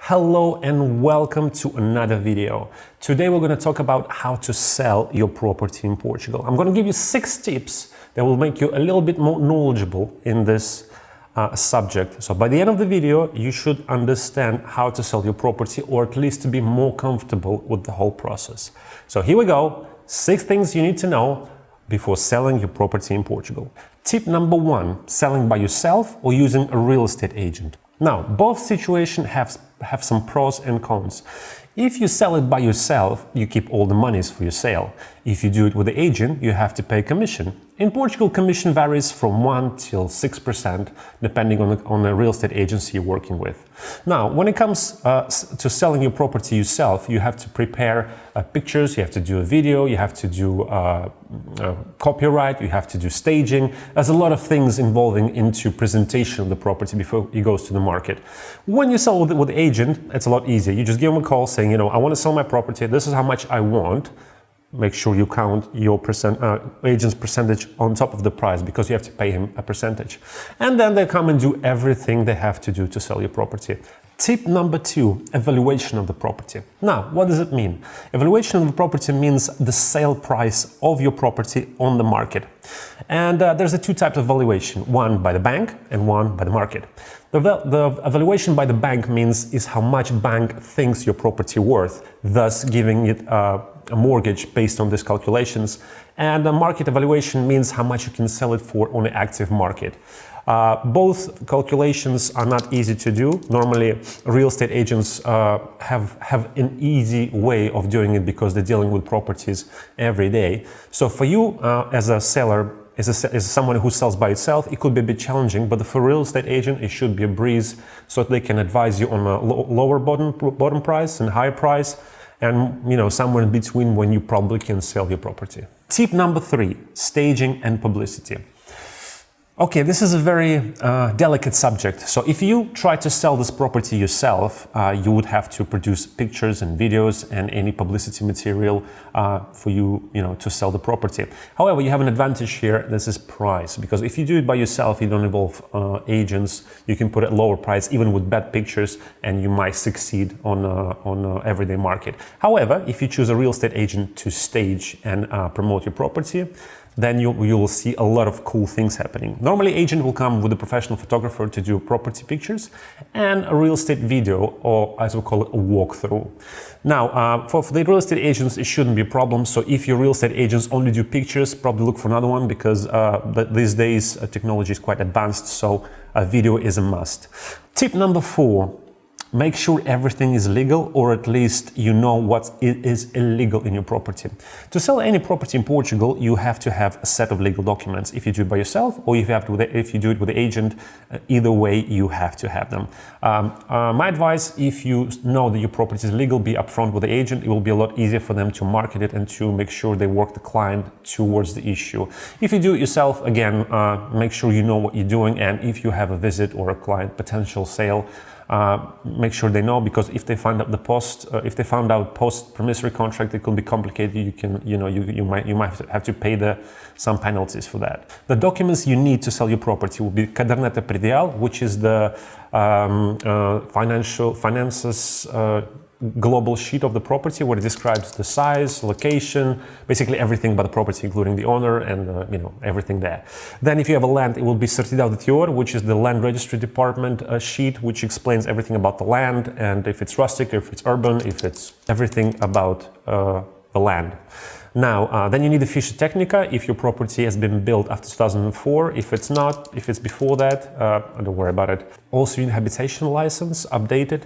Hello and welcome to another video. Today we're going to talk about how to sell your property in Portugal. I'm going to give you 6 tips that will make you a little bit more knowledgeable in this subject. So by the end of the video, you should understand how to sell your property, or at least to be more comfortable with the whole process. So here we go. 6 things you need to know before selling your property in Portugal. Tip number 1, selling by yourself or using a real estate agent. Now, both situations have some pros and cons. If you sell it by yourself, you keep all the monies for your sale. If you do it with the agent, you have to pay commission. In Portugal, commission varies from 1 till 6%, depending on the real estate agency you're working with. Now, when it comes to selling your property yourself, you have to prepare pictures, you have to do a video, you have to do copyright, you have to do staging. There's a lot of things involving into presentation of the property before it goes to the market. When you sell with the agent, it's a lot easier. You just give them a call saying, I want to sell my property, this is how much I want. Make sure you count your agent's percentage on top of the price, because you have to pay him a percentage. And then they come and do everything they have to do to sell your property. Tip number 2, evaluation of the property. Now, what does it mean? Evaluation of the property means the sale price of your property on the market. And there's 2 types of valuation, one by the bank and one by the market. The evaluation by the bank is how much bank thinks your property worth, thus giving it a mortgage based on these calculations. And the market evaluation means how much you can sell it for on the active market. Both calculations are not easy to do. Normally, real estate agents have an easy way of doing it because they're dealing with properties every day. So for you as a seller, as someone who sells by itself, it could be a bit challenging, but for a real estate agent, it should be a breeze, so they can advise you on a lower bottom price and higher price, and somewhere in between when you probably can sell your property. Tip number 3, staging and publicity. Okay, this is a very delicate subject. So if you try to sell this property yourself, you would have to produce pictures and videos and any publicity material for you, to sell the property. However, you have an advantage here. This is price, because if you do it by yourself, you don't involve agents. You can put a lower price even with bad pictures, and you might succeed on everyday market. However, if you choose a real estate agent to stage and promote your property, then you will see a lot of cool things happening. Normally, agent will come with a professional photographer to do property pictures and a real estate video, or as we call it, a walkthrough. Now, for the real estate agents, it shouldn't be a problem. So if your real estate agents only do pictures, probably look for another one, because these days technology is quite advanced, so a video is a must. Tip number 4. Make sure everything is legal, or at least you know what is illegal in your property. To sell any property in Portugal, you have to have a set of legal documents. If you do it by yourself, or if you do it with the agent, either way, you have to have them. My advice, if you know that your property is legal, be upfront with the agent. It will be a lot easier for them to market it and to make sure they work the client towards the issue. If you do it yourself, again, make sure you know what you're doing, and if you have a visit or a client potential sale, make sure they know, because if they find out post promissory contract, it could be complicated. You might have to pay some penalties for that. The documents you need to sell your property will be caderneta predial, which is the finances global sheet of the property, where it describes the size, location, basically everything about the property, including the owner and everything there. Then if you have a land, it will be certidão de teor, which is the land registry department sheet, which explains everything about the land, and if it's rustic, if it's urban, if it's everything about the land. Now, then you need the ficha técnica if your property has been built after 2004. If it's not, if it's before that, don't worry about it. Also, you need a habitation license updated.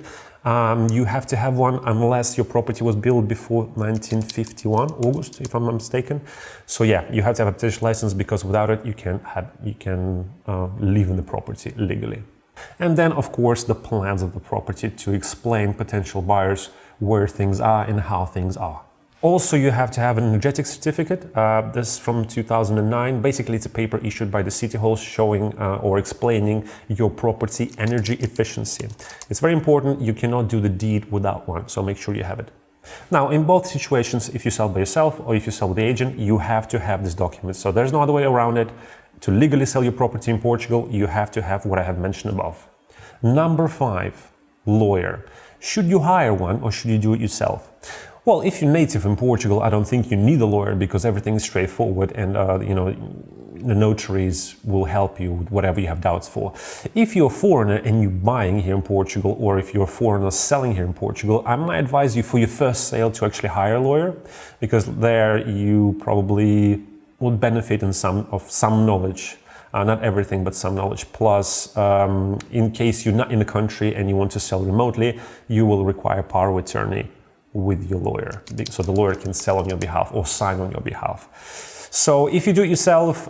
You have to have one unless your property was built before 1951, August, if I'm not mistaken. So yeah, you have to have a habitation license, because without it, you can live in the property legally. And then, of course, the plans of the property to explain potential buyers where things are and how things are. Also, you have to have an energetic certificate. This is from 2009. Basically, it's a paper issued by the City Hall showing or explaining your property energy efficiency. It's very important. You cannot do the deed without one, so make sure you have it. Now, in both situations, if you sell by yourself or if you sell with the agent, you have to have this document. So there's no other way around it. To legally sell your property in Portugal, you have to have what I have mentioned above. Number 5, lawyer. Should you hire one or should you do it yourself? Well, if you're native in Portugal, I don't think you need a lawyer because everything is straightforward and the notaries will help you with whatever you have doubts for. If you're a foreigner and you're buying here in Portugal, or if you're a foreigner selling here in Portugal, I might advise you for your first sale to actually hire a lawyer, because there you probably would benefit in some knowledge. Not everything, but some knowledge. Plus, in case you're not in the country and you want to sell remotely, you will require power of attorney with your lawyer, so the lawyer can sell on your behalf or sign on your behalf. So if you do it yourself,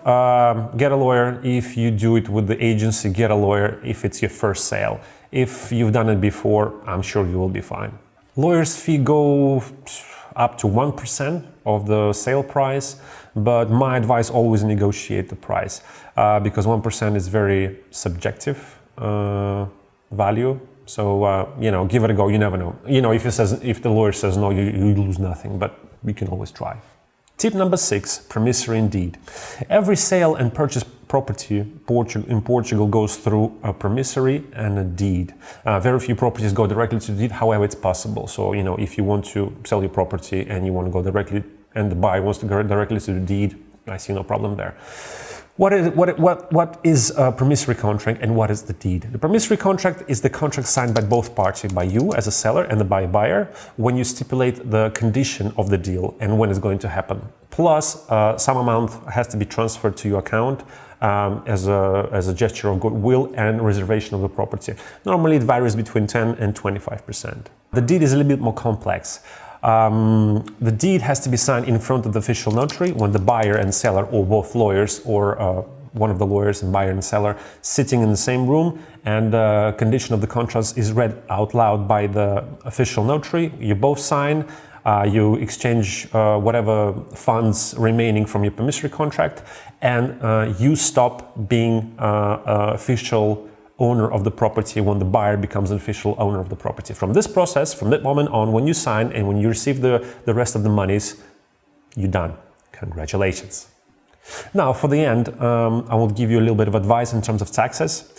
get a lawyer. If you do it with the agency, get a lawyer if it's your first sale. If you've done it before, I'm sure you will be fine. Lawyer's fee go up to 1% of the sale price, but my advice, always negotiate the price, because 1% is very subjective value. So, give it a go. You never know. If the lawyer says no, you lose nothing, but we can always try. Tip number 6, Promissory and Deed. Every sale and purchase property in Portugal goes through a promissory and a deed. Very few properties go directly to the deed, however, it's possible. So, if you want to sell your property and you want to go directly, and the buyer wants to go directly to the deed, I see no problem there. What is a promissory contract and what is the deed? The promissory contract is the contract signed by both parties, by you as a seller and by a buyer, when you stipulate the condition of the deal and when it's going to happen. Plus, some amount has to be transferred to your account as a gesture of goodwill and reservation of the property. Normally, it varies between 10 and 25%. The deed is a little bit more complex. The deed has to be signed in front of the official notary when the buyer and seller, or both lawyers, or one of the lawyers and buyer and seller, sitting in the same room, and the condition of the contract is read out loud by the official notary. You both sign, you exchange whatever funds remaining from your promissory contract, and you stop being official owner of the property when the buyer becomes an official owner of the property. From this process, from that moment on, when you sign and when you receive the rest of the monies, you're done. Congratulations. Now, for the end, I will give you a little bit of advice in terms of taxes.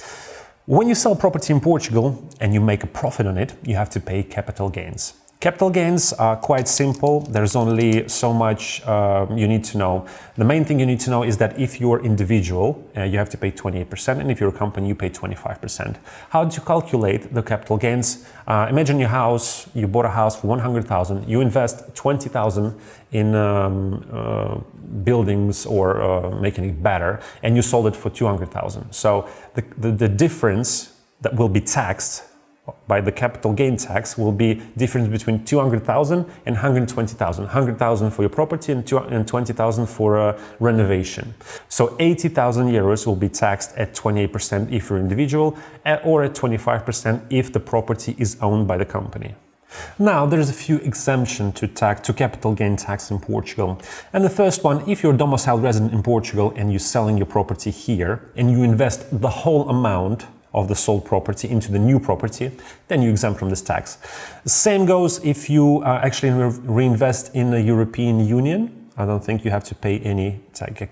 When you sell property in Portugal and you make a profit on it, you have to pay capital gains. Capital gains are quite simple. There's only so much you need to know. The main thing you need to know is that if you're individual, you have to pay 28%, and if you're a company, you pay 25%. How do you calculate the capital gains? Imagine your house, you bought a house for 100,000, you invest 20,000 in buildings or making it better, and you sold it for 200,000. So the difference that will be taxed by the capital gain tax will be difference between 200,000 and 120,000. 100,000 for your property and 20,000 for renovation. So 80,000 euros will be taxed at 28% if you're individual, or at 25% if the property is owned by the company. Now, there's a few exemptions to capital gain tax in Portugal. And the first one, if you're a domiciled resident in Portugal and you're selling your property here and you invest the whole amount of the sold property into the new property, then you exempt from this tax. The same goes if you actually reinvest in the European Union. I don't think you have to pay any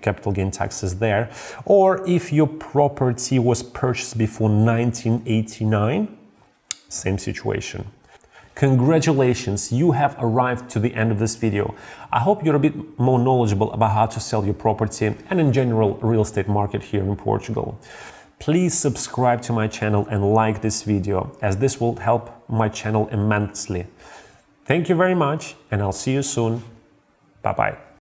capital gain taxes there. Or if your property was purchased before 1989, same situation. Congratulations, you have arrived to the end of this video. I hope you're a bit more knowledgeable about how to sell your property and in general real estate market here in Portugal. Please subscribe to my channel and like this video, as this will help my channel immensely. Thank you very much, and I'll see you soon. Bye-bye.